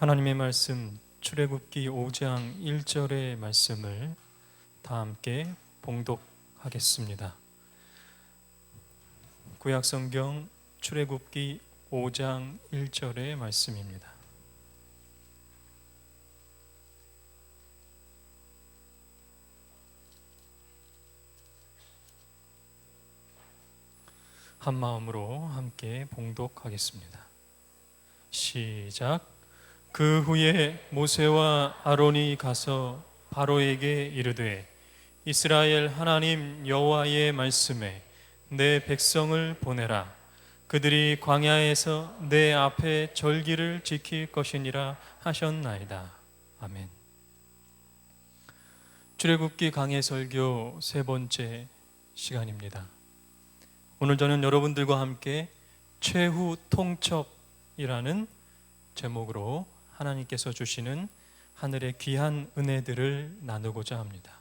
하나님의 말씀 출애굽기 5장 1절의 말씀을 다 함께 봉독하겠습니다. 구약성경 출애굽기 5장 1절의 말씀입니다. 한 마음으로 함께 봉독하겠습니다. 시작. 그 후에 모세와 아론이 가서 바로에게 이르되 이스라엘 하나님 여호와의 말씀에 내 백성을 보내라. 그들이 광야에서 내 앞에 절기를 지킬 것이니라 하셨나이다. 아멘. 출애굽기 강해 설교 세 번째 시간입니다. 오늘 저는 여러분들과 함께 최후 통첩이라는 제목으로 하나님께서 주시는 하늘의 귀한 은혜들을 나누고자 합니다.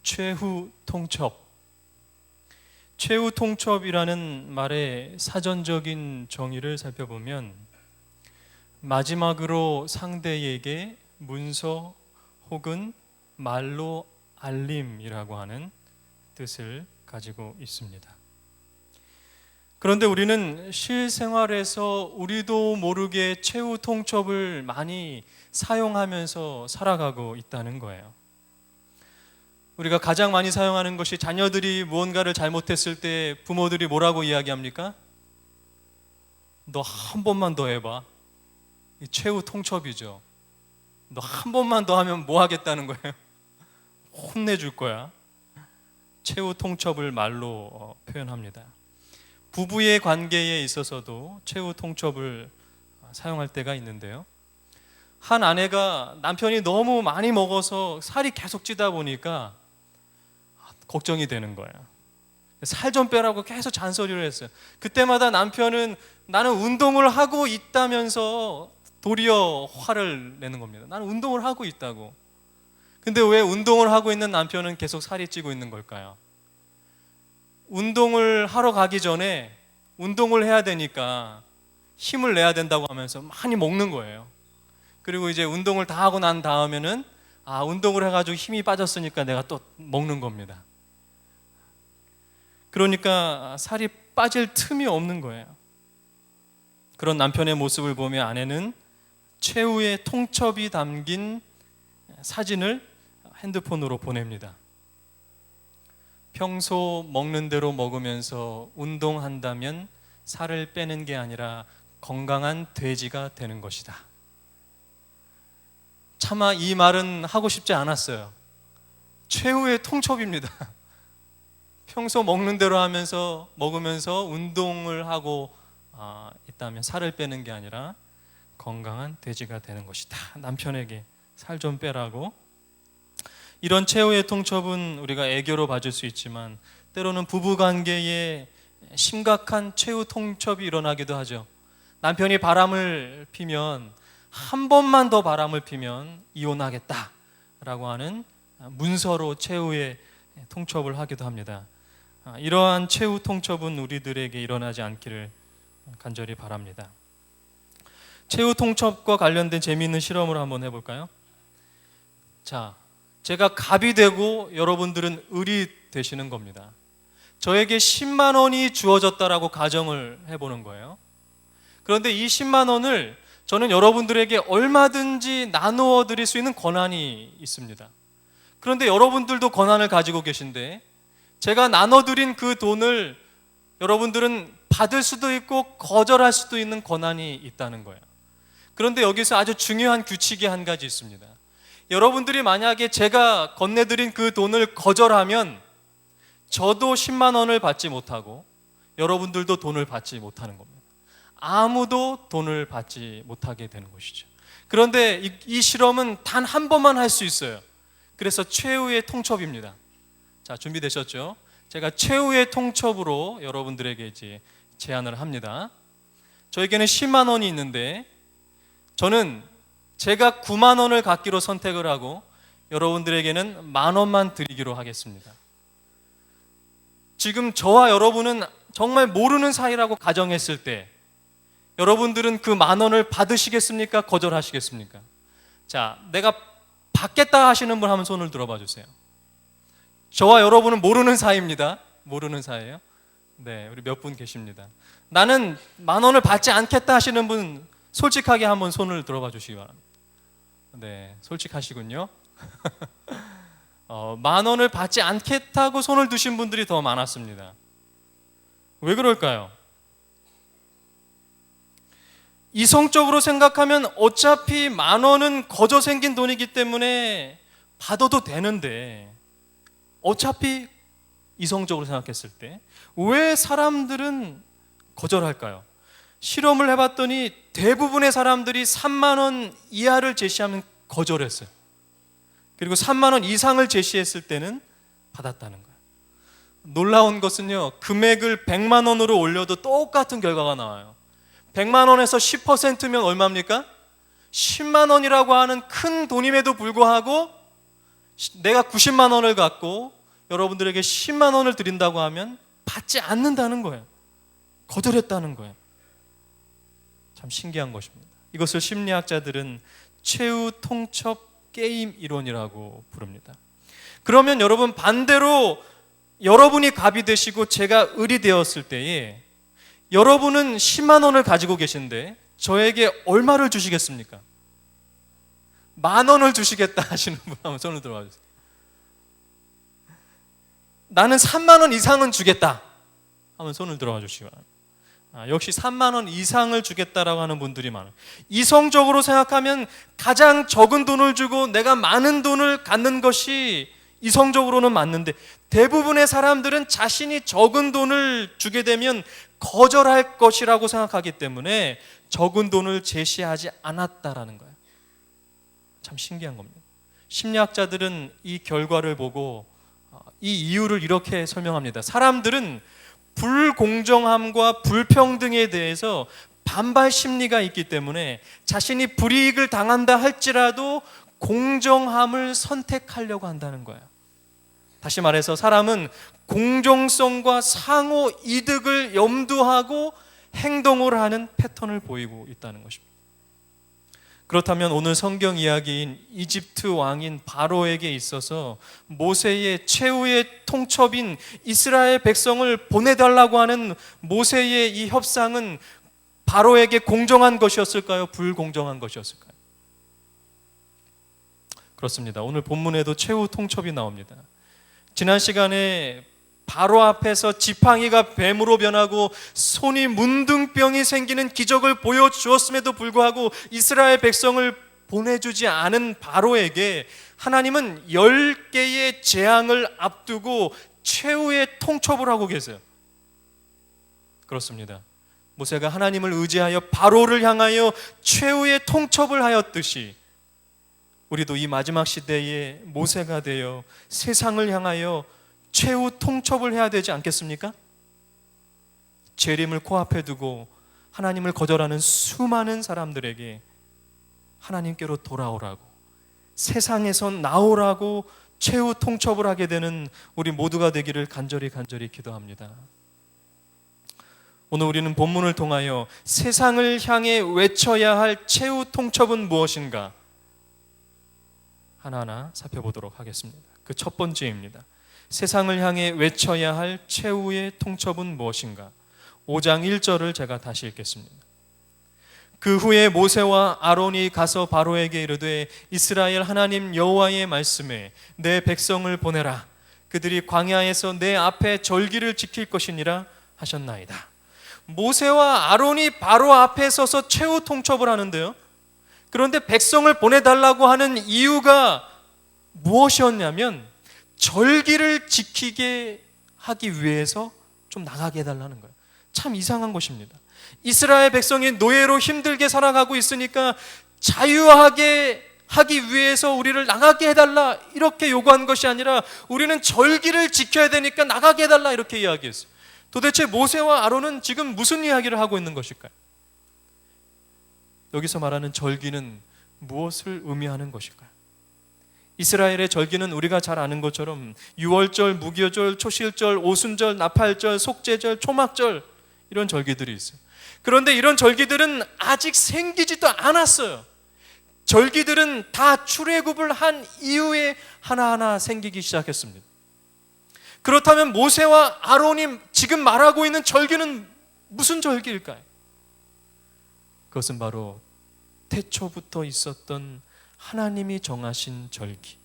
최후 통첩. 최후 통첩이라는 말의 사전적인 정의를 살펴보면 마지막으로 상대에게 문서 혹은 말로 알림이라고 하는 뜻을 가지고 있습니다. 그런데 우리는 실생활에서 우리도 모르게 최후 통첩을 많이 사용하면서 살아가고 있다는 거예요. 우리가 가장 많이 사용하는 것이 자녀들이 무언가를 잘못했을 때 부모들이 뭐라고 이야기합니까? 너 한 번만 더 해봐. 이 최후 통첩이죠. 너 한 번만 더 하면 뭐 하겠다는 거예요? 혼내줄 거야. 최후 통첩을 말로 표현합니다. 부부의 관계에 있어서도 최후 통첩을 사용할 때가 있는데요. 한 아내가 남편이 너무 많이 먹어서 살이 계속 찌다 보니까 걱정이 되는 거예요. 살 좀 빼라고 계속 잔소리를 했어요. 그때마다 남편은 나는 운동을 하고 있다면서 도리어 화를 내는 겁니다. 나는 운동을 하고 있다고. 근데 왜 운동을 하고 있는 남편은 계속 살이 찌고 있는 걸까요? 운동을 하러 가기 전에 운동을 해야 되니까 힘을 내야 된다고 하면서 많이 먹는 거예요. 그리고 이제 운동을 다 하고 난 다음에는 운동을 해가지고 힘이 빠졌으니까 내가 또 먹는 겁니다. 그러니까 살이 빠질 틈이 없는 거예요. 그런 남편의 모습을 보며 아내는 최후의 통첩이 담긴 사진을 핸드폰으로 보냅니다. 평소 먹는 대로 먹으면서 운동한다면 살을 빼는 게 아니라 건강한 돼지가 되는 것이다. 차마 이 말은 하고 싶지 않았어요. 최후의 통첩입니다. 평소 먹는 대로 하면서 먹으면서 운동을 하고 있다면 살을 빼는 게 아니라 건강한 돼지가 되는 것이다. 남편에게 살 좀 빼라고. 이런 최후의 통첩은 우리가 애교로 봐줄 수 있지만 때로는 부부관계에 심각한 최후 통첩이 일어나기도 하죠. 남편이 바람을 피면 한 번만 더 바람을 피면 이혼하겠다라고 하는 문서로 최후의 통첩을 하기도 합니다. 이러한 최후 통첩은 우리들에게 일어나지 않기를 간절히 바랍니다. 최후 통첩과 관련된 재미있는 실험을 한번 해볼까요? 자, 제가 갑이 되고 여러분들은 을이 되시는 겁니다. 저에게 10만 원이 주어졌다라고 가정을 해보는 거예요. 그런데 이 10만 원을 저는 여러분들에게 얼마든지 나누어 드릴 수 있는 권한이 있습니다. 그런데 여러분들도 권한을 가지고 계신데 제가 나눠드린 그 돈을 여러분들은 받을 수도 있고 거절할 수도 있는 권한이 있다는 거예요. 그런데 여기서 아주 중요한 규칙이 한 가지 있습니다. 여러분들이 만약에 제가 건네드린 그 돈을 거절하면 저도 10만 원을 받지 못하고 여러분들도 돈을 받지 못하는 겁니다. 아무도 돈을 받지 못하게 되는 것이죠. 그런데 이 실험은 단 한 번만 할 수 있어요. 그래서 최후의 통첩입니다. 자, 준비되셨죠? 제가 최후의 통첩으로 여러분들에게 이제 제안을 합니다. 저에게는 10만 원이 있는데 저는 제가 9만 원을 갖기로 선택을 하고 여러분들에게는 만 원만 드리기로 하겠습니다. 지금 저와 여러분은 정말 모르는 사이라고 가정했을 때 여러분들은 그 10,000원을 받으시겠습니까? 거절하시겠습니까? 자, 내가 받겠다 하시는 분 한번 손을 들어봐 주세요. 저와 여러분은 모르는 사이입니다. 모르는 사이예요. 네, 우리 몇 분 계십니다. 나는 10,000원을 받지 않겠다 하시는 분 솔직하게 한번 손을 들어봐 주시기 바랍니다. 네, 솔직하시군요. 10,000원을 받지 않겠다고 손을 드신 분들이 더 많았습니다. 왜 그럴까요? 이성적으로 생각하면 어차피 10,000원은 거저 생긴 돈이기 때문에 받아도 되는데, 어차피 이성적으로 생각했을 때 왜 사람들은 거절할까요? 실험을 해봤더니 대부분의 사람들이 30,000원 이하를 제시하면 거절했어요. 그리고 30,000원 이상을 제시했을 때는 받았다는 거예요. 놀라운 것은요, 금액을 100만 원으로 올려도 똑같은 결과가 나와요. 100만 원에서 10%면 얼마입니까? 10만 원이라고 하는 큰 돈임에도 불구하고 내가 90만 원을 갖고 여러분들에게 10만 원을 드린다고 하면 받지 않는다는 거예요. 거절했다는 거예요. 참 신기한 것입니다. 이것을 심리학자들은 최후 통첩 게임 이론이라고 부릅니다. 그러면 여러분, 반대로 여러분이 갑이 되시고 제가 을이 되었을 때에 여러분은 10만 원을 가지고 계신데 저에게 얼마를 주시겠습니까? 10,000원을 주시겠다 하시는 분 한번 손을 들어봐 주세요. 나는 3만 원 이상은 주겠다 하면 손을 들어봐 주시기 바랍니다. 역시 3만 원 이상을 주겠다라고 하는 분들이 많아요. 이성적으로 생각하면 가장 적은 돈을 주고 내가 많은 돈을 갖는 것이 이성적으로는 맞는데, 대부분의 사람들은 자신이 적은 돈을 주게 되면 거절할 것이라고 생각하기 때문에 적은 돈을 제시하지 않았다라는 거예요. 참 신기한 겁니다. 심리학자들은 이 결과를 보고 이 이유를 이렇게 설명합니다. 사람들은 불공정함과 불평등에 대해서 반발 심리가 있기 때문에 자신이 불이익을 당한다 할지라도 공정함을 선택하려고 한다는 거예요. 다시 말해서 사람은 공정성과 상호 이득을 염두하고 행동을 하는 패턴을 보이고 있다는 것입니다. 그렇다면 오늘 성경 이야기인 이집트 왕인 바로에게 있어서 모세의 최후의 통첩인 이스라엘 백성을 보내달라고 하는 모세의 이 협상은 바로에게 공정한 것이었을까요? 불공정한 것이었을까요? 그렇습니다. 오늘 본문에도 최후 통첩이 나옵니다. 지난 시간에 바로 앞에서 지팡이가 뱀으로 변하고 손이 문둥병이 생기는 기적을 보여주었음에도 불구하고 이스라엘 백성을 보내주지 않은 바로에게 하나님은 10개의 재앙을 앞두고 최후의 통첩을 하고 계세요. 그렇습니다. 모세가 하나님을 의지하여 바로를 향하여 최후의 통첩을 하였듯이 우리도 이 마지막 시대에 모세가 되어 세상을 향하여 최후 통첩을 해야 되지 않겠습니까? 재림을 코앞에 두고 하나님을 거절하는 수많은 사람들에게 하나님께로 돌아오라고, 세상에서 나오라고 최후 통첩을 하게 되는 우리 모두가 되기를 간절히 기도합니다. 오늘 우리는 본문을 통하여 세상을 향해 외쳐야 할 최후 통첩은 무엇인가 하나하나 살펴보도록 하겠습니다. 그 첫 번째입니다. 세상을 향해 외쳐야 할 최후의 통첩은 무엇인가? 5장 1절을 제가 다시 읽겠습니다. 그 후에 모세와 아론이 가서 바로에게 이르되 이스라엘 하나님 여호와의 말씀에 내 백성을 보내라. 그들이 광야에서 내 앞에 절기를 지킬 것이니라 하셨나이다. 모세와 아론이 바로 앞에 서서 최후 통첩을 하는데요. 그런데 백성을 보내달라고 하는 이유가 무엇이었냐면 절기를 지키게 하기 위해서 좀 나가게 해달라는 거예요. 참 이상한 것입니다. 이스라엘 백성이 노예로 힘들게 살아가고 있으니까 자유하게 하기 위해서 우리를 나가게 해달라 이렇게 요구한 것이 아니라 우리는 절기를 지켜야 되니까 나가게 해달라 이렇게 이야기했어요. 도대체 모세와 아론은 지금 무슨 이야기를 하고 있는 것일까요? 여기서 말하는 절기는 무엇을 의미하는 것일까요? 이스라엘의 절기는 우리가 잘 아는 것처럼 유월절, 무교절, 초실절, 오순절, 나팔절, 속죄절, 초막절 이런 절기들이 있어요. 그런데 이런 절기들은 아직 생기지도 않았어요. 절기들은 다 출애굽을 한 이후에 하나하나 생기기 시작했습니다. 그렇다면 모세와 아론이 지금 말하고 있는 절기는 무슨 절기일까요? 그것은 바로 태초부터 있었던 하나님이 정하신 절기.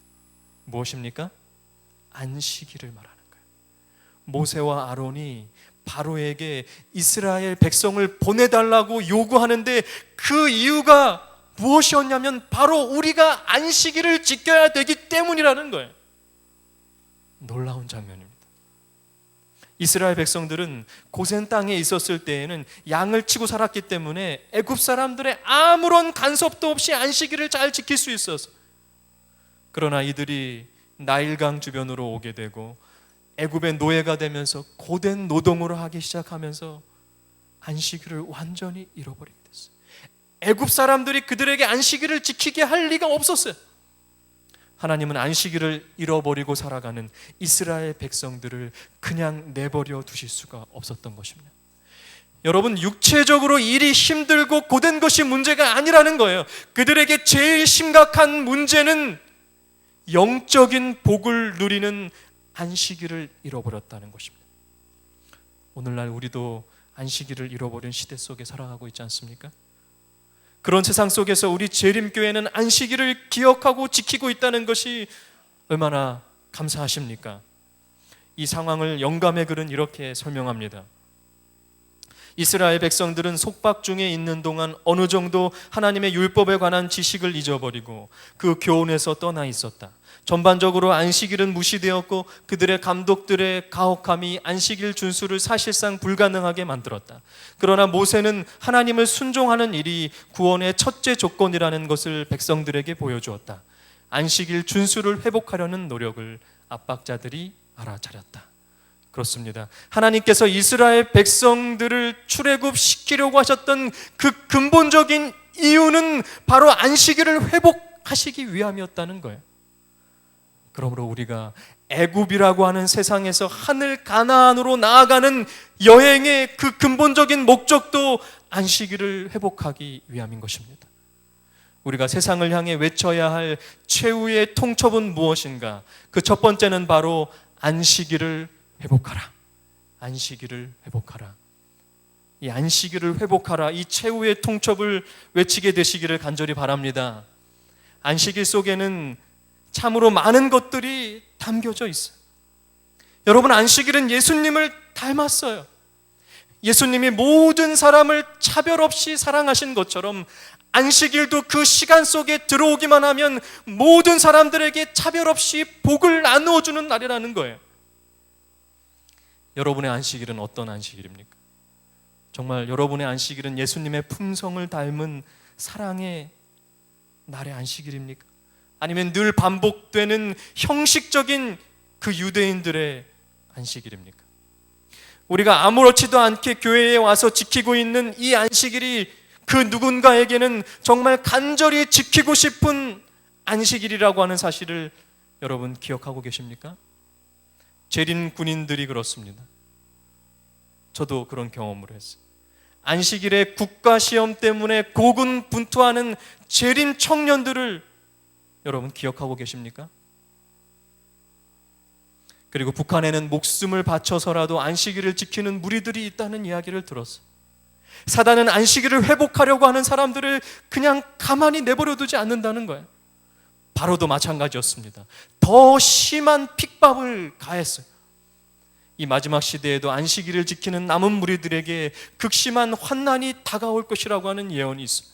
무엇입니까? 안식일을 말하는 거예요. 모세와 아론이 바로에게 이스라엘 백성을 보내달라고 요구하는데 그 이유가 무엇이었냐면 바로 우리가 안식일을 지켜야 되기 때문이라는 거예요. 놀라운 장면입니다. 이스라엘 백성들은 고센 땅에 있었을 때에는 양을 치고 살았기 때문에 애굽 사람들의 아무런 간섭도 없이 안식일을 잘 지킬 수 있었어. 그러나 이들이 나일강 주변으로 오게 되고 애굽의 노예가 되면서 고된 노동을 하기 시작하면서 안식일을 완전히 잃어버리게 됐어요. 애굽 사람들이 그들에게 안식일을 지키게 할 리가 없었어요. 하나님은 안식일을 잃어버리고 살아가는 이스라엘 백성들을 그냥 내버려 두실 수가 없었던 것입니다. 여러분, 육체적으로 일이 힘들고 고된 것이 문제가 아니라는 거예요. 그들에게 제일 심각한 문제는 영적인 복을 누리는 안식일을 잃어버렸다는 것입니다. 오늘날 우리도 안식일을 잃어버린 시대 속에 살아가고 있지 않습니까? 그런 세상 속에서 우리 재림교회는 안식일을 기억하고 지키고 있다는 것이 얼마나 감사하십니까? 이 상황을 영감의 글은 이렇게 설명합니다. 이스라엘 백성들은 속박 중에 있는 동안 어느 정도 하나님의 율법에 관한 지식을 잊어버리고 그 교훈에서 떠나 있었다. 전반적으로 안식일은 무시되었고 그들의 감독들의 가혹함이 안식일 준수를 사실상 불가능하게 만들었다. 그러나 모세는 하나님을 순종하는 일이 구원의 첫째 조건이라는 것을 백성들에게 보여주었다. 안식일 준수를 회복하려는 노력을 압박자들이 알아차렸다. 그렇습니다. 하나님께서 이스라엘 백성들을 출애굽시키려고 하셨던 그 근본적인 이유는 바로 안식일을 회복하시기 위함이었다는 거예요. 그러므로 우리가 애굽이라고 하는 세상에서 하늘 가나안으로 나아가는 여행의 그 근본적인 목적도 안식일을 회복하기 위함인 것입니다. 우리가 세상을 향해 외쳐야 할 최후의 통첩은 무엇인가? 그 첫 번째는 바로 안식일을 회복하라. 안식일을 회복하라. 이 안식일을 회복하라. 이 최후의 통첩을 외치게 되시기를 간절히 바랍니다. 안식일 속에는 참으로 많은 것들이 담겨져 있어요. 여러분, 안식일은 예수님을 닮았어요. 예수님이 모든 사람을 차별 없이 사랑하신 것처럼 안식일도 그 시간 속에 들어오기만 하면 모든 사람들에게 차별 없이 복을 나누어 주는 날이라는 거예요. 여러분의 안식일은 어떤 안식일입니까? 정말 여러분의 안식일은 예수님의 품성을 닮은 사랑의 날의 안식일입니까? 아니면 늘 반복되는 형식적인 그 유대인들의 안식일입니까? 우리가 아무렇지도 않게 교회에 와서 지키고 있는 이 안식일이 그 누군가에게는 정말 간절히 지키고 싶은 안식일이라고 하는 사실을 여러분 기억하고 계십니까? 재림 군인들이 그렇습니다. 저도 그런 경험을 했어요. 안식일에 국가시험 때문에 고군분투하는 재림 청년들을 여러분 기억하고 계십니까? 그리고 북한에는 목숨을 바쳐서라도 안식일을 지키는 무리들이 있다는 이야기를 들었어요. 사단은 안식일을 회복하려고 하는 사람들을 그냥 가만히 내버려 두지 않는다는 거예요. 바로도 마찬가지였습니다. 더 심한 핍박을 가했어요. 이 마지막 시대에도 안식일을 지키는 남은 무리들에게 극심한 환난이 다가올 것이라고 하는 예언이 있어요.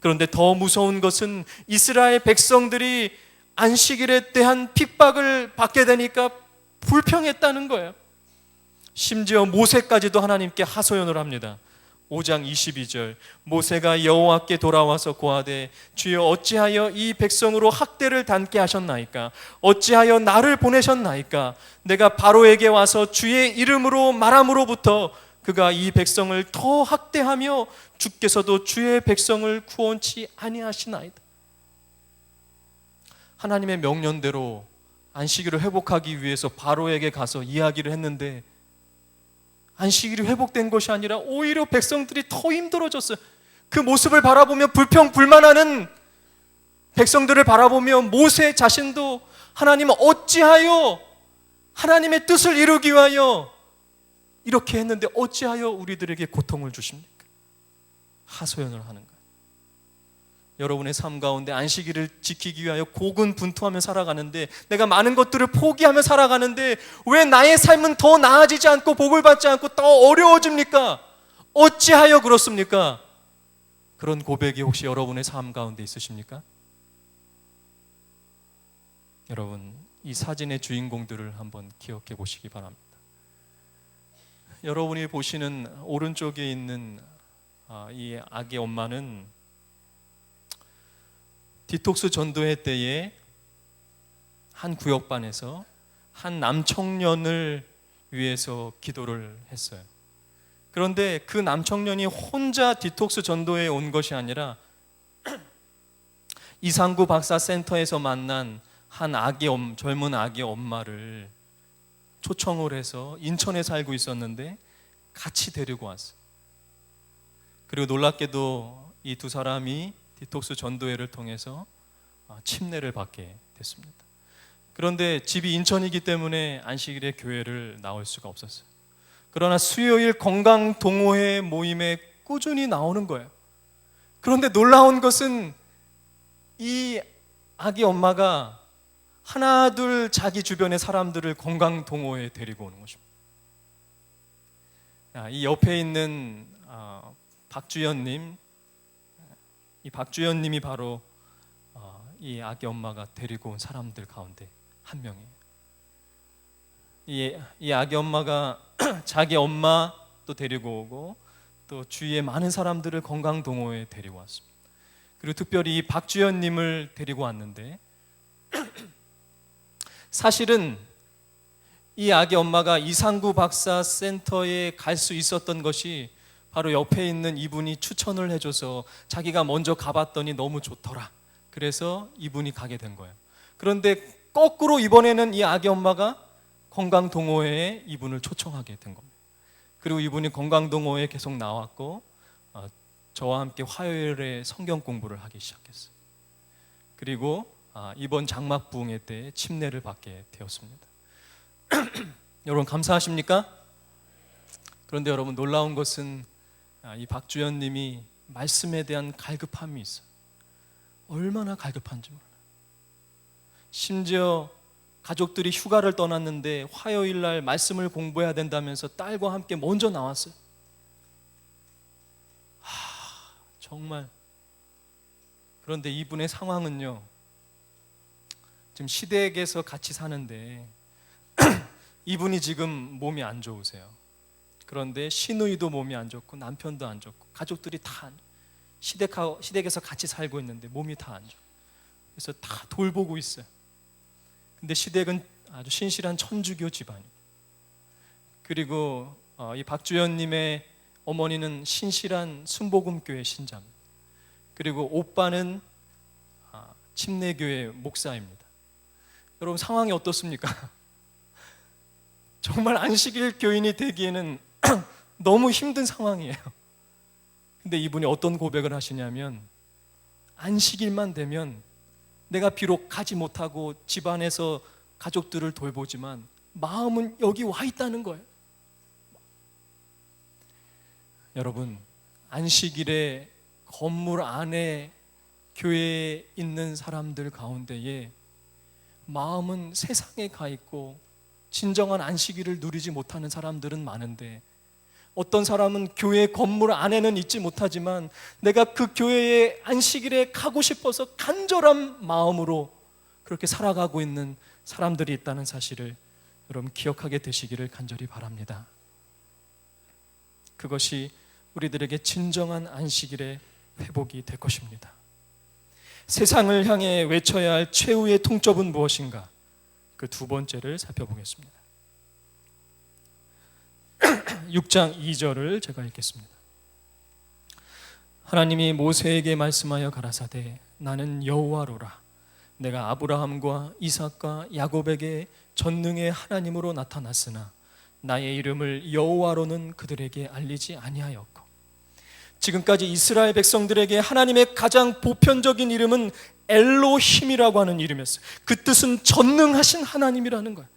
그런데 더 무서운 것은 이스라엘 백성들이 안식일에 대한 핍박을 받게 되니까 불평했다는 거예요. 심지어 모세까지도 하나님께 하소연을 합니다. 5장 22절, 모세가 여호와께 돌아와서 고하되 주여 어찌하여 이 백성으로 학대를 단게 하셨나이까? 어찌하여 나를 보내셨나이까? 내가 바로에게 와서 주의 이름으로 말함으로부터 그가 이 백성을 더 학대하며 주께서도 주의 백성을 구원치 아니하시나이다. 하나님의 명령대로 안식일을 회복하기 위해서 바로에게 가서 이야기를 했는데 안식일이 회복된 것이 아니라 오히려 백성들이 더 힘들어졌어요. 그 모습을 바라보며 불평불만하는 백성들을 바라보며 모세 자신도 하나님 어찌하여 하나님의 뜻을 이루기 위하여 이렇게 했는데 어찌하여 우리들에게 고통을 주십니까? 하소연을 하는 거예요. 여러분의 삶 가운데 안식일을 지키기 위하여 고군분투하며 살아가는데, 내가 많은 것들을 포기하며 살아가는데 왜 나의 삶은 더 나아지지 않고 복을 받지 않고 더 어려워집니까? 어찌하여 그렇습니까? 그런 고백이 혹시 여러분의 삶 가운데 있으십니까? 여러분, 이 사진의 주인공들을 한번 기억해 보시기 바랍니다. 여러분이 보시는 오른쪽에 있는 이 아기 엄마는 디톡스 전도회 때에 한 구역반에서 한 남청년을 위해서 기도를 했어요. 그런데 그 남청년이 혼자 디톡스 전도회에 온 것이 아니라 이상구 박사 센터에서 만난 한 젊은 아기 엄마를 초청을 해서 인천에 살고 있었는데 같이 데리고 왔어요. 그리고 놀랍게도 이 두 사람이 디톡스 전도회를 통해서 침례를 받게 됐습니다. 그런데 집이 인천이기 때문에 안식일에 교회를 나올 수가 없었어요. 그러나 수요일 건강 동호회 모임에 꾸준히 나오는 거예요. 그런데 놀라운 것은 이 아기 엄마가 하나 둘 자기 주변의 사람들을 건강 동호회에 데리고 오는 것입니다. 이 옆에 있는 박주연님, 이 박주연님이 바로 이 아기 엄마가 데리고 온 사람들 가운데 한 명이에요. 이 아기 엄마가 자기 엄마도 데리고 오고 또 주위에 많은 사람들을 건강 동호회에 데리고 왔습니다. 그리고 특별히 이 박주연님을 데리고 왔는데 사실은 이 아기 엄마가 이상구 박사 센터에 갈 수 있었던 것이 바로 옆에 있는 이분이 추천을 해줘서 자기가 먼저 가봤더니 너무 좋더라. 그래서 이분이 가게 된 거예요. 그런데 거꾸로 이번에는 이 아기 엄마가 건강동호회에 이분을 초청하게 된 겁니다. 그리고 이분이 건강동호회에 계속 나왔고 저와 함께 화요일에 성경 공부를 하기 시작했어요. 그리고 이번 장막 부흥회 때 침례를 받게 되었습니다. 여러분 감사하십니까? 그런데 여러분 놀라운 것은 이 박주연 님이 말씀에 대한 갈급함이 있어요. 얼마나 갈급한지 몰라요. 심지어 가족들이 휴가를 떠났는데 화요일 날 말씀을 공부해야 된다면서 딸과 함께 먼저 나왔어요. 정말. 그런데 이분의 상황은요, 지금 시댁에서 같이 사는데 이분이 지금 몸이 안 좋으세요. 그런데 시누이도 몸이 안 좋고 남편도 안 좋고 가족들이 다 시댁에서 같이 살고 있는데 몸이 다 안 좋고 그래서 다 돌보고 있어요. 근데 시댁은 아주 신실한 천주교 집안이에요. 그리고 이 박주연님의 어머니는 신실한 순복음교회 신자입니다. 그리고 오빠는 침례교회 목사입니다. 여러분 상황이 어떻습니까? 정말 안식일 교인이 되기에는 너무 힘든 상황이에요. 근데 이분이 어떤 고백을 하시냐면 안식일만 되면 내가 비록 가지 못하고 집안에서 가족들을 돌보지만 마음은 여기 와 있다는 거예요. 여러분 안식일에 건물 안에 교회에 있는 사람들 가운데에 마음은 세상에 가 있고 진정한 안식일을 누리지 못하는 사람들은 많은데 어떤 사람은 교회 건물 안에는 있지 못하지만 내가 그 교회에 안식일에 가고 싶어서 간절한 마음으로 그렇게 살아가고 있는 사람들이 있다는 사실을 여러분 기억하게 되시기를 간절히 바랍니다. 그것이 우리들에게 진정한 안식일의 회복이 될 것입니다. 세상을 향해 외쳐야 할 최후의 통첩은 무엇인가? 그 두 번째를 살펴보겠습니다. 6장 2절을 제가 읽겠습니다. 하나님이 모세에게 말씀하여 가라사대 나는 여호와로라 내가 아브라함과 이삭과 야곱에게 전능의 하나님으로 나타났으나 나의 이름을 여호와로는 그들에게 알리지 아니하였고, 지금까지 이스라엘 백성들에게 하나님의 가장 보편적인 이름은 엘로힘이라고 하는 이름이었어요. 그 뜻은 전능하신 하나님이라는 거예요.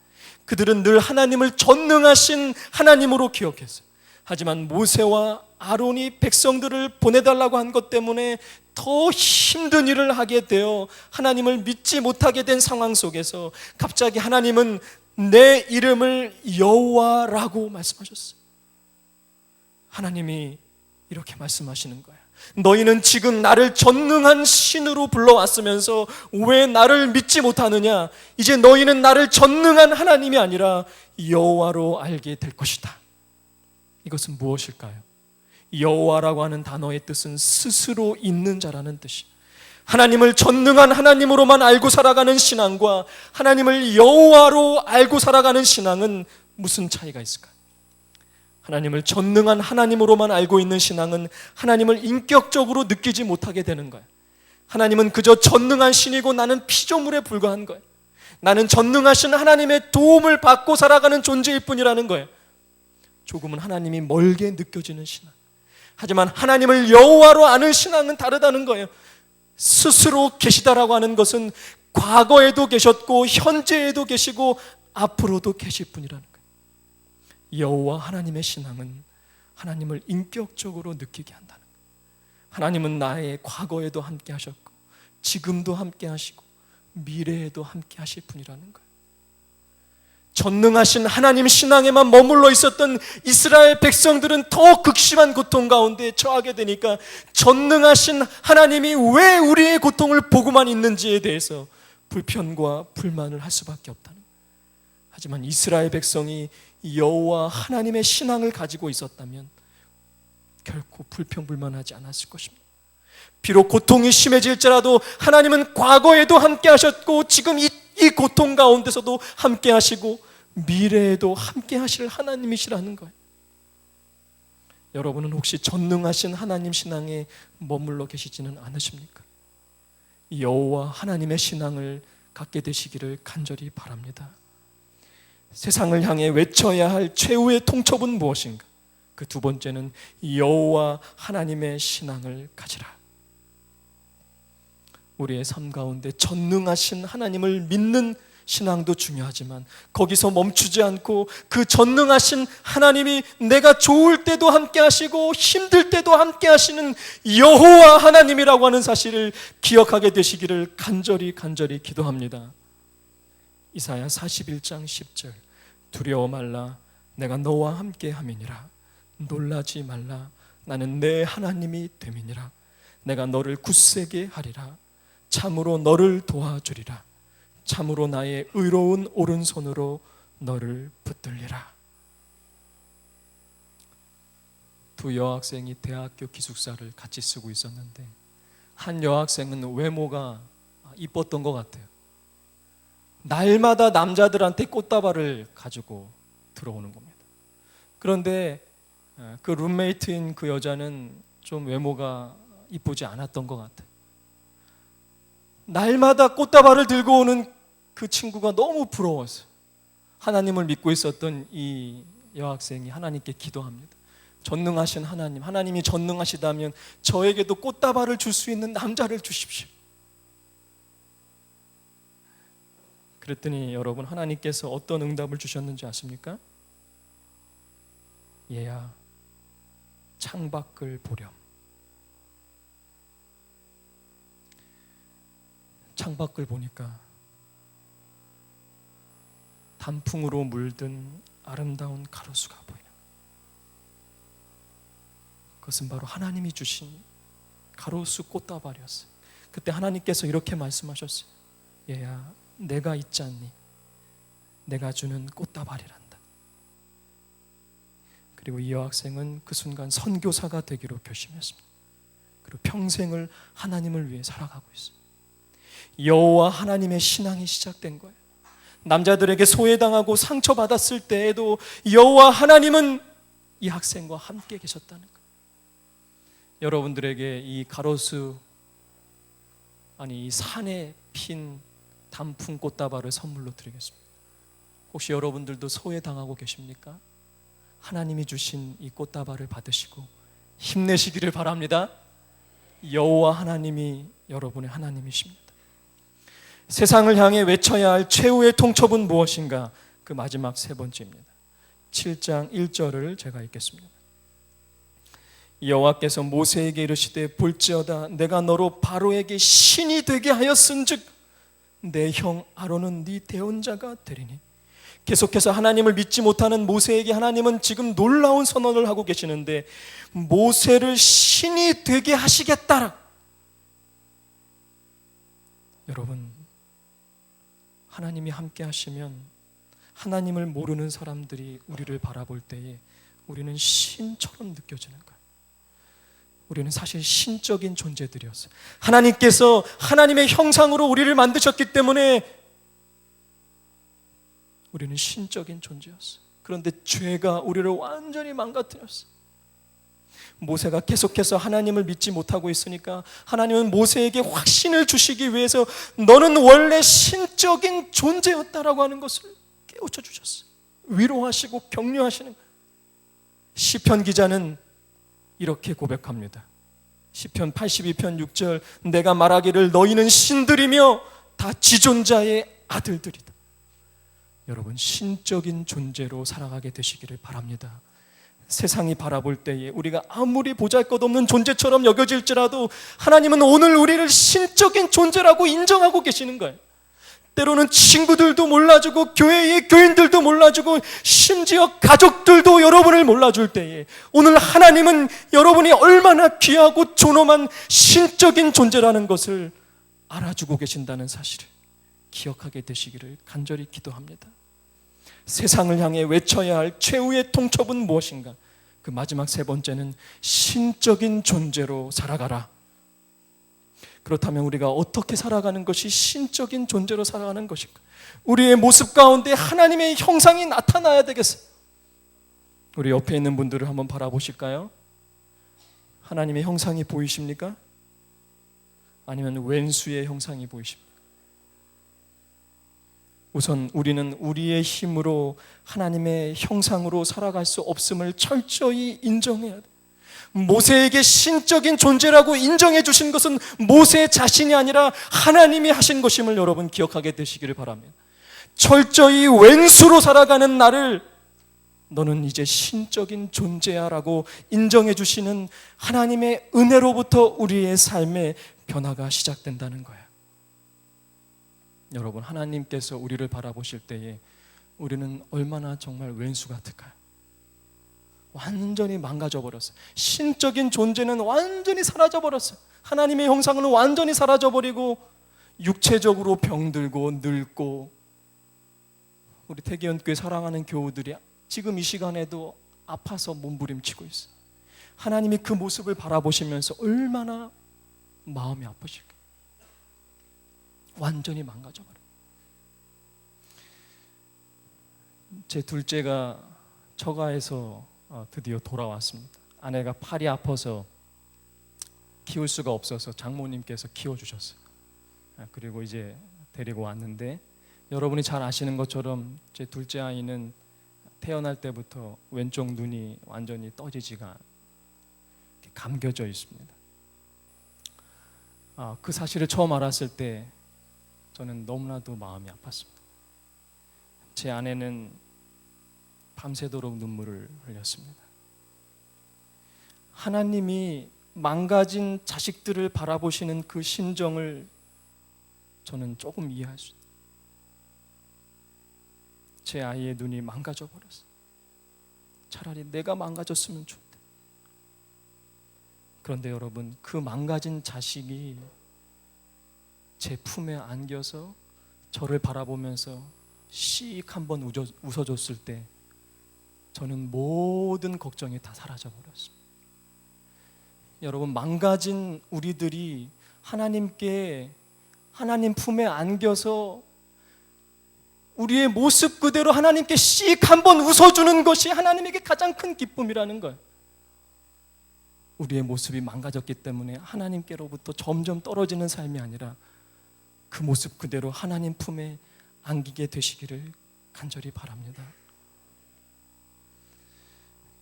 그들은 늘 하나님을 전능하신 하나님으로 기억했어요. 하지만 모세와 아론이 백성들을 보내달라고 한 것 때문에 더 힘든 일을 하게 되어 하나님을 믿지 못하게 된 상황 속에서 갑자기 하나님은 내 이름을 여호와라고 말씀하셨어요. 하나님이 이렇게 말씀하시는 거예요. 너희는 지금 나를 전능한 신으로 불러왔으면서 왜 나를 믿지 못하느냐? 이제 너희는 나를 전능한 하나님이 아니라 여호와로 알게 될 것이다. 이것은 무엇일까요? 여호와라고 하는 단어의 뜻은 스스로 있는 자라는 뜻이에요. 하나님을 전능한 하나님으로만 알고 살아가는 신앙과 하나님을 여호와로 알고 살아가는 신앙은 무슨 차이가 있을까요? 하나님을 전능한 하나님으로만 알고 있는 신앙은 하나님을 인격적으로 느끼지 못하게 되는 거예요. 하나님은 그저 전능한 신이고 나는 피조물에 불과한 거예요. 나는 전능하신 하나님의 도움을 받고 살아가는 존재일 뿐이라는 거예요. 조금은 하나님이 멀게 느껴지는 신앙. 하지만 하나님을 여호와로 아는 신앙은 다르다는 거예요. 스스로 계시다라고 하는 것은 과거에도 계셨고 현재에도 계시고 앞으로도 계실 분이라는 거예요. 여호와 하나님의 신앙은 하나님을 인격적으로 느끼게 한다는 거예요. 하나님은 나의 과거에도 함께 하셨고 지금도 함께 하시고 미래에도 함께 하실 분이라는 거예요. 전능하신 하나님 신앙에만 머물러 있었던 이스라엘 백성들은 더 극심한 고통 가운데 처하게 되니까 전능하신 하나님이 왜 우리의 고통을 보고만 있는지에 대해서 불편과 불만을 할 수밖에 없다는 거예요. 하지만 이스라엘 백성이 여호와 하나님의 신앙을 가지고 있었다면 결코 불평불만하지 않았을 것입니다. 비록 고통이 심해질지라도 하나님은 과거에도 함께 하셨고 지금 이 고통 가운데서도 함께 하시고 미래에도 함께 하실 하나님이시라는 거예요. 여러분은 혹시 전능하신 하나님 신앙에 머물러 계시지는 않으십니까? 여호와 하나님의 신앙을 갖게 되시기를 간절히 바랍니다. 세상을 향해 외쳐야 할 최후의 통첩은 무엇인가? 그 두 번째는 여호와 하나님의 신앙을 가지라. 우리의 삶 가운데 전능하신 하나님을 믿는 신앙도 중요하지만 거기서 멈추지 않고 그 전능하신 하나님이 내가 좋을 때도 함께 하시고 힘들 때도 함께 하시는 여호와 하나님이라고 하는 사실을 기억하게 되시기를 간절히 기도합니다. 이사야 41장 10절 두려워 말라 내가 너와 함께 함이니라 놀라지 말라 나는 내 하나님이 됨이니라 내가 너를 굳세게 하리라 참으로 너를 도와주리라 참으로 나의 의로운 오른손으로 너를 붙들리라. 두 여학생이 대학교 기숙사를 같이 쓰고 있었는데 한 여학생은 외모가 이뻤던 것 같아요. 날마다 남자들한테 꽃다발을 가지고 들어오는 겁니다. 그런데 그 룸메이트인 그 여자는 좀 외모가 이쁘지 않았던 것 같아요. 날마다 꽃다발을 들고 오는 그 친구가 너무 부러웠어요. 하나님을 믿고 있었던 이 여학생이 하나님께 기도합니다. 전능하신 하나님, 하나님이 전능하시다면 저에게도 꽃다발을 줄 수 있는 남자를 주십시오. 그랬더니 여러분 하나님께서 어떤 응답을 주셨는지 아십니까? 얘야 창밖을 보렴. 창밖을 보니까 단풍으로 물든 아름다운 가로수가 보이는 그것은 바로 하나님이 주신 가로수 꽃다발이었어요. 그때 하나님께서 이렇게 말씀하셨어요. 얘야 내가 있지 않니? 내가 주는 꽃다발이란다. 그리고 이 여학생은 그 순간 선교사가 되기로 결심했습니다. 그리고 평생을 하나님을 위해 살아가고 있어요. 여호와 하나님의 신앙이 시작된 거예요. 남자들에게 소외당하고 상처받았을 때에도 여호와 하나님은 이 학생과 함께 계셨다는 거예요. 여러분들에게 이 가로수 이 산에 핀 단풍 꽃다발을 선물로 드리겠습니다. 혹시 여러분들도 소외당하고 계십니까? 하나님이 주신 이 꽃다발을 받으시고 힘내시기를 바랍니다. 여호와 하나님이 여러분의 하나님이십니다. 세상을 향해 외쳐야 할 최후의 통첩은 무엇인가? 그 마지막 세 번째입니다. 7장 1절을 제가 읽겠습니다. 여호와께서 모세에게 이르시되 볼지어다 내가 너로 바로에게 신이 되게 하였은즉 내 형 아론은 네 대언자가 되리니. 계속해서 하나님을 믿지 못하는 모세에게 하나님은 지금 놀라운 선언을 하고 계시는데 모세를 신이 되게 하시겠다. 여러분, 하나님이 함께 하시면 하나님을 모르는 사람들이 우리를 바라볼 때에 우리는 신처럼 느껴지는 거예요. 우리는 사실 신적인 존재들이었어요. 하나님께서 하나님의 형상으로 우리를 만드셨기 때문에 우리는 신적인 존재였어요. 그런데 죄가 우리를 완전히 망가뜨렸어요. 모세가 계속해서 하나님을 믿지 못하고 있으니까 하나님은 모세에게 확신을 주시기 위해서 너는 원래 신적인 존재였다라고 하는 것을 깨우쳐 주셨어요. 위로하시고 격려하시는 거예요. 시편 기자는 이렇게 고백합니다. 시편 82편 6절 내가 말하기를 너희는 신들이며 다 지존자의 아들들이다. 여러분, 신적인 존재로 살아가게 되시기를 바랍니다. 세상이 바라볼 때에 우리가 아무리 보잘것없는 존재처럼 여겨질지라도 하나님은 오늘 우리를 신적인 존재라고 인정하고 계시는 거예요. 때로는 친구들도 몰라주고 교회의 교인들도 몰라주고 심지어 가족들도 여러분을 몰라줄 때에 오늘 하나님은 여러분이 얼마나 귀하고 존엄한 신적인 존재라는 것을 알아주고 계신다는 사실을 기억하게 되시기를 간절히 기도합니다. 세상을 향해 외쳐야 할 최후의 통첩은 무엇인가? 그 마지막 세 번째는 신적인 존재로 살아가라. 그렇다면 우리가 어떻게 살아가는 것이 신적인 존재로 살아가는 것인가? 우리의 모습 가운데 하나님의 형상이 나타나야 되겠어요. 우리 옆에 있는 분들을 한번 바라보실까요? 하나님의 형상이 보이십니까? 아니면 왼수의 형상이 보이십니까? 우선 우리는 우리의 힘으로 하나님의 형상으로 살아갈 수 없음을 철저히 인정해야 돼. 모세에게 신적인 존재라고 인정해 주신 것은 모세 자신이 아니라 하나님이 하신 것임을 여러분 기억하게 되시기를 바랍니다. 철저히 왼수로 살아가는 나를 너는 이제 신적인 존재야 라고 인정해 주시는 하나님의 은혜로부터 우리의 삶의 변화가 시작된다는 거예요. 여러분, 하나님께서 우리를 바라보실 때에 우리는 얼마나 정말 왼수 같을까요? 완전히 망가져 버렸어요. 신적인 존재는 완전히 사라져 버렸어요. 하나님의 형상은 완전히 사라져 버리고 육체적으로 병들고 늙고, 우리 태기연교회 사랑하는 교우들이 지금 이 시간에도 아파서 몸부림치고 있어요. 하나님이 그 모습을 바라보시면서 얼마나 마음이 아프실까요? 완전히 망가져버려요. 제 둘째가 처가에서 드디어 돌아왔습니다. 아내가 팔이 아파서 키울 수가 없어서 장모님께서 키워주셨어요. 그리고 이제 데리고 왔는데, 여러분이 잘 아시는 것처럼 제 둘째 아이는 태어날 때부터 왼쪽 눈이 완전히 떠지지가 감겨져 있습니다. 그 사실을 처음 알았을 때 저는 너무나도 마음이 아팠습니다. 제 아내는 밤새도록 눈물을 흘렸습니다. 하나님이 망가진 자식들을 바라보시는 그 심정을 저는 조금 이해할 수 있어요. 제 아이의 눈이 망가져 버렸어요. 차라리 내가 망가졌으면 좋겠다. 그런데 여러분, 그 망가진 자식이 제 품에 안겨서 저를 바라보면서 씩 한번 웃어줬을 때 저는 모든 걱정이 다 사라져 버렸습니다. 여러분, 망가진 우리들이 하나님께, 하나님 품에 안겨서 우리의 모습 그대로 하나님께 씩 한번 웃어주는 것이 하나님에게 가장 큰 기쁨이라는 거예요. 우리의 모습이 망가졌기 때문에 하나님께로부터 점점 떨어지는 삶이 아니라 그 모습 그대로 하나님 품에 안기게 되시기를 간절히 바랍니다.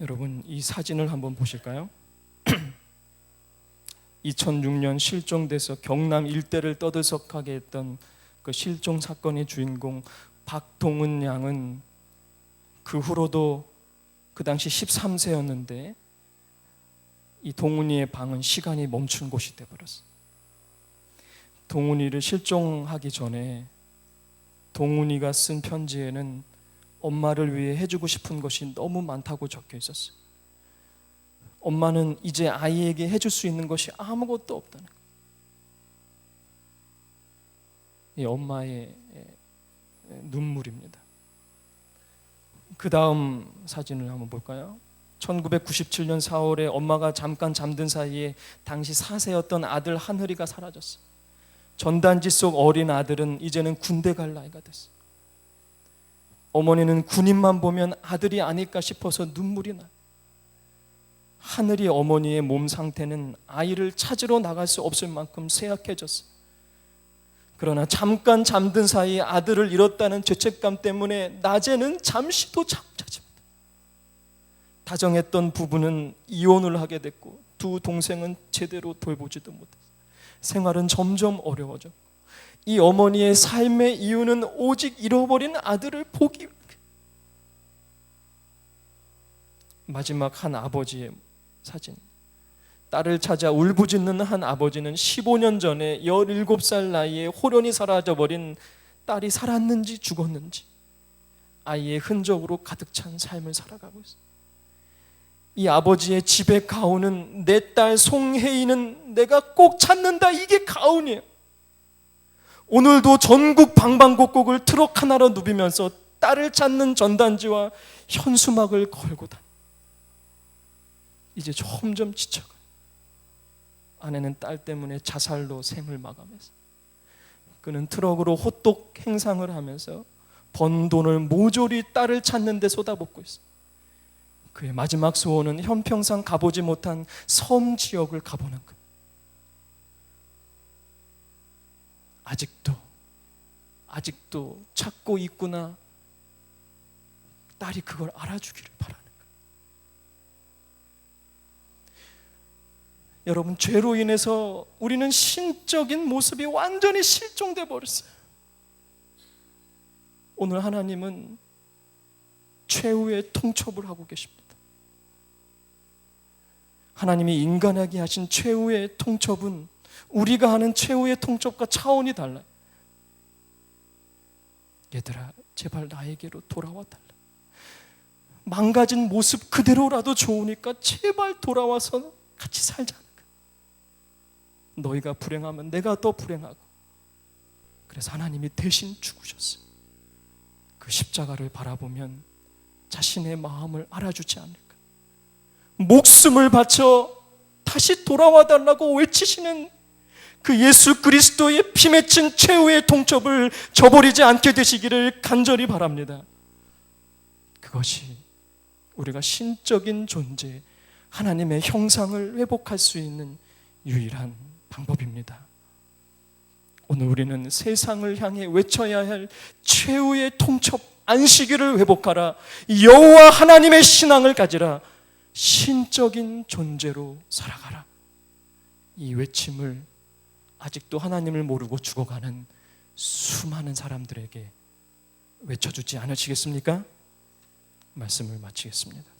여러분, 이 사진을 한번 보실까요? 2006년 실종돼서 경남 일대를 떠들썩하게 했던 그 실종 사건의 주인공 박동은 양은 그 후로도 그 당시 13세였는데 이 동훈이의 방은 시간이 멈춘 곳이 되어버렸어. 동훈이를 실종하기 전에 동훈이가 쓴 편지에는 엄마를 위해 해주고 싶은 것이 너무 많다고 적혀 있었어요. 엄마는 이제 아이에게 해줄 수 있는 것이 아무것도 없다는 거예요. 이 엄마의 눈물입니다. 그 다음 사진을 한번 볼까요? 1997년 4월에 엄마가 잠깐 잠든 사이에 당시 4세였던 아들 한흐리가 사라졌어요. 전단지 속 어린 아들은 이제는 군대 갈 나이가 됐어요. 어머니는 군인만 보면 아들이 아닐까 싶어서 눈물이 나요. 하늘이 어머니의 몸 상태는 아이를 찾으러 나갈 수 없을 만큼 쇠약해졌어요. 그러나 잠깐 잠든 사이에 아들을 잃었다는 죄책감 때문에 낮에는 잠시도 잠자집니다. 다정했던 부부는 이혼을 하게 됐고 두 동생은 제대로 돌보지도 못했어요. 생활은 점점 어려워졌고 이 어머니의 삶의 이유는 오직 잃어버린 아들을 보기 위해. 마지막 한 아버지의 사진. 딸을 찾아 울부짖는 한 아버지는 15년 전에 17살 나이에 홀연히 사라져버린 딸이 살았는지 죽었는지 아이의 흔적으로 가득 찬 삶을 살아가고 있어요. 이 아버지의 집의 가훈은 내 딸 송혜인은 내가 꼭 찾는다, 이게 가훈이에요. 오늘도 전국 방방곡곡을 트럭 하나로 누비면서 딸을 찾는 전단지와 현수막을 걸고 다녀. 이제 점점 지쳐가요. 아내는 딸 때문에 자살로 생을 마감했어요. 그는 트럭으로 호떡 행상을 하면서 번 돈을 모조리 딸을 찾는 데 쏟아붓고 있어요. 그의 마지막 소원은 현평상 가보지 못한 섬 지역을 가보는 것. 아직도 찾고 있구나. 딸이 그걸 알아주기를 바라는 거예요. 여러분, 죄로 인해서 우리는 신적인 모습이 완전히 실종돼 버렸어요. 오늘 하나님은 최후의 통첩을 하고 계십니다. 하나님이 인간에게 하신 최후의 통첩은 우리가 하는 최후의 통첩과 차원이 달라요. 얘들아, 제발 나에게로 돌아와 달라. 망가진 모습 그대로라도 좋으니까 제발 돌아와서 같이 살자는 거야. 너희가 불행하면 내가 더 불행하고. 그래서 하나님이 대신 죽으셨어요. 그 십자가를 바라보면 자신의 마음을 알아주지 않을까. 목숨을 바쳐 다시 돌아와 달라고 외치시는 그 예수 그리스도의 피 맺힌 최후의 통첩을 저버리지 않게 되시기를 간절히 바랍니다. 그것이 우리가 신적인 존재, 하나님의 형상을 회복할 수 있는 유일한 방법입니다. 오늘 우리는 세상을 향해 외쳐야 할 최후의 통첩, 안식일을 회복하라, 여호와 하나님의 신앙을 가지라, 신적인 존재로 살아가라, 이 외침을 아직도 하나님을 모르고 죽어가는 수많은 사람들에게 외쳐주지 않으시겠습니까? 말씀을 마치겠습니다.